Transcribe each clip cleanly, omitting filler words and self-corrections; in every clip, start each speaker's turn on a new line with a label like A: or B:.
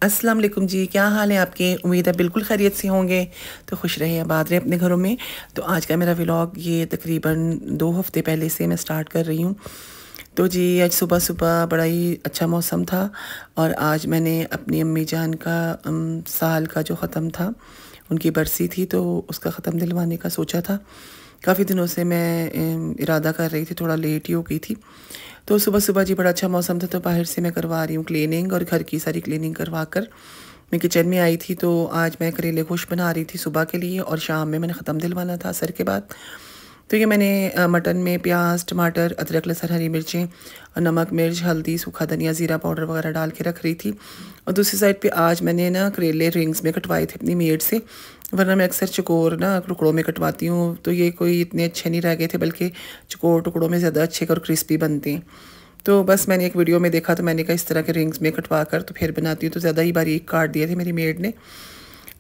A: अस्सलाम वालेकुम जी, क्या हाल है आपके? उम्मीद है बिल्कुल खैरियत से होंगे। तो खुश रहे, आबाद रहे अपने घरों में। तो आज का मेरा व्लॉग ये तकरीबन 2 हफ़्ते पहले से मैं स्टार्ट कर रही हूँ। तो जी आज सुबह-सुबह बड़ा ही अच्छा मौसम था और आज मैंने अपनी अम्मी जान का साल का जो ख़त्म था, उनकी बरसी थी तो उसका ख़त्म दिलवाने का सोचा था। काफ़ी दिनों से मैं इरादा कर रही थी, थोड़ा लेट ही हो गई थी। तो सुबह-सुबह जी बड़ा अच्छा मौसम था तो बाहर से मैं करवा रही हूँ क्लीनिंग और घर की सारी क्लीनिंग करवा कर मैं किचन में आई थी। तो आज मैं करेले गोश्त बना रही थी सुबह के लिए और शाम में मैंने ख़त्म दिलवाना था असर के बाद। तो ये मैंने मटन में प्याज, टमाटर, अदरक, लहसुन, हरी मिर्चें और नमक, मिर्च, हल्दी, सूखा धनिया, ज़ीरा पाउडर वगैरह डाल के रख रही थी। और दूसरी साइड पे आज मैंने ना करेले रिंग्स में कटवाए थे अपनी मेड से, वरना मैं अक्सर चकोर ना टुकड़ों में कटवाती हूँ तो ये कोई इतने अच्छे नहीं रह गए थे, बल्कि चकोर टुकड़ों में ज़्यादा अच्छे और क्रिस्पी बनते हैं। तो बस मैंने एक वीडियो में देखा तो मैंने कहा इस तरह के रिंग्स में कटवा कर तो फिर बनाती हूँ, तो ज़्यादा ही बारीक काट दिए थे मेरी मेड ने।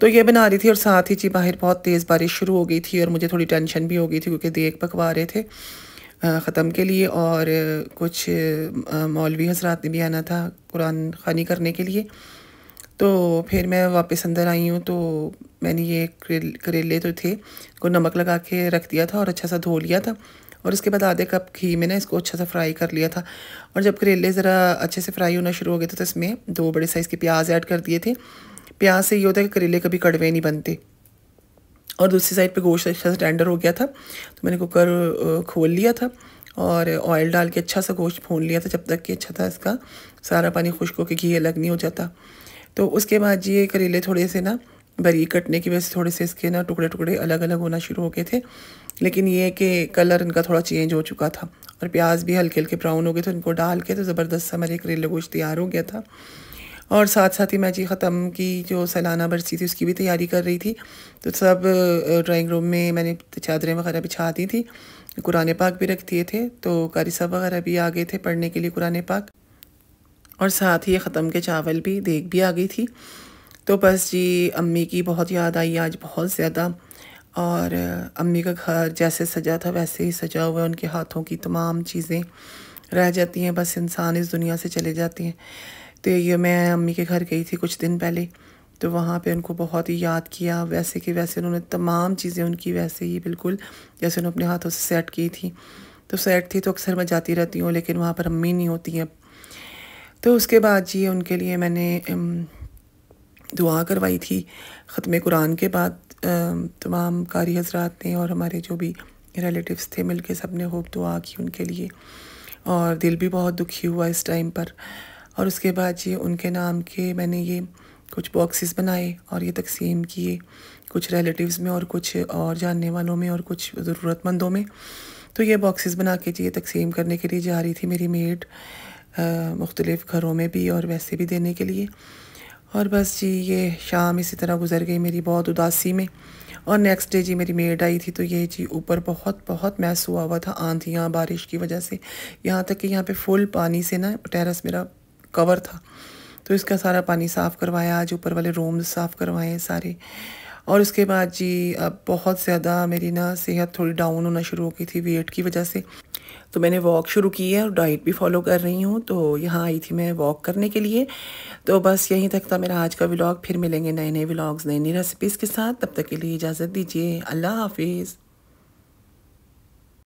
A: तो ये बना रही थी और साथ ही जी बाहर बहुत तेज़ बारिश शुरू हो गई थी और मुझे थोड़ी टेंशन भी हो गई थी क्योंकि देग पकवा रहे थे ख़त्म के लिए और कुछ मौलवी हजरात ने भी आना था कुरान ख़ानी करने के लिए। तो फिर मैं वापस अंदर आई हूँ तो मैंने ये करेले तो थे को नमक लगा के रख दिया था और अच्छा सा धो लिया था और उसके बाद आधे कप घी में ना इसको अच्छा सा फ्राई कर लिया था। और जब करेले ज़रा अच्छे से फ्राई होना शुरू हो गए थे तो इसमें 2 बड़े साइज़ के प्याज ऐड कर दिए थे। प्याज से ये होता है कि करेले कभी कड़वे नहीं बनते। और दूसरी साइड पे गोश्त अच्छा सा टेंडर हो गया था तो मैंने कुकर खोल लिया था और ऑयल डाल के अच्छा सा गोश्त भून लिया था जब तक कि अच्छा था इसका सारा पानी खुश्क होकर घी अलग नहीं हो जाता। तो उसके बाद ये करेले थोड़े से ना बारीक कटने की वजह से थोड़े से इसके ना टुकड़े टुकड़े अलग अलग होना शुरू हो गए थे, लेकिन ये कि कलर इनका थोड़ा चेंज हो चुका था और प्याज भी हल्के हल्के ब्राउन हो गए, तो इनको डाल के तो ज़बरदस्त सा मेरे करेले गोश्त तैयार हो गया था। और साथ साथ ही मैं जी ख़त्म की जो सालाना बरसी थी उसकी भी तैयारी कर रही थी। तो सब ड्राइंग रूम में मैंने चादरें वगैरह बिछा दी थी, कुरान पाक भी रख दिए थे, तो कारी साहब वगैरह भी आ गए थे पढ़ने के लिए कुरान पाक और साथ ही ख़त्म के चावल भी देग भी आ गई थी। तो बस जी अम्मी की बहुत याद आई आज बहुत ज़्यादा और अम्मी का घर जैसे सजा था वैसे ही सजा हुआ है, उनके हाथों की तमाम चीज़ें रह जाती हैं, बस इंसान इस दुनिया से चले जाते हैं। तो ये मैं अम्मी के घर गई थी कुछ दिन पहले, तो वहाँ पे उनको बहुत ही याद किया, वैसे कि वैसे उन्होंने तमाम चीज़ें उनकी वैसे ही बिल्कुल जैसे उन्होंने अपने हाथों से सेट की थी। तो सेट थी तो अक्सर मैं जाती रहती हूँ, लेकिन वहाँ पर अम्मी नहीं होती हैं। तो उसके बाद जी उनके लिए मैंने दुआ करवाई थी ख़त्म कुरान के बाद। तमाम कारी हजरात ने और हमारे जो भी रिलेटिव्स थे मिल के सब ने खूब दुआ की उनके लिए और दिल भी बहुत दुखी हुआ इस टाइम पर। और उसके बाद जी उनके नाम के मैंने ये कुछ बॉक्सेस बनाए और ये तकसीम किए कुछ रिलेटिव्स में और कुछ और जानने वालों में और कुछ ज़रूरतमंदों में। तो ये बॉक्सेस बना के जी ये तकसीम करने के लिए जा रही थी मेरी मेड मुख्तलिफ़ घरों में भी और वैसे भी देने के लिए। और बस जी ये शाम इसी तरह गुजर गई मेरी बहुत उदासी में। और नेक्स्ट डे जी मेरी मेड आई थी तो ये जी ऊपर बहुत बहुत मैस हुआ था आंधियाँ बारिश की वजह से, यहाँ तक कि यहाँ पे फुल पानी से ना टेरेस मेरा कवर था, तो इसका सारा पानी साफ़ करवाया, आज ऊपर वाले रूम्स साफ़ करवाए सारे। और उसके बाद जी अब बहुत ज़्यादा मेरी ना सेहत थोड़ी डाउन होना शुरू हो गई थी वेट की वजह से, तो मैंने वॉक शुरू की है और डाइट भी फॉलो कर रही हूँ। तो यहाँ आई थी मैं वॉक करने के लिए। तो बस यहीं तक था मेरा आज का व्लॉग, फिर मिलेंगे नए नए व्लॉग्स नई नई रेसिपीज़ के साथ, तब तक के लिए इजाज़त दीजिए, अल्लाह हाफिज़।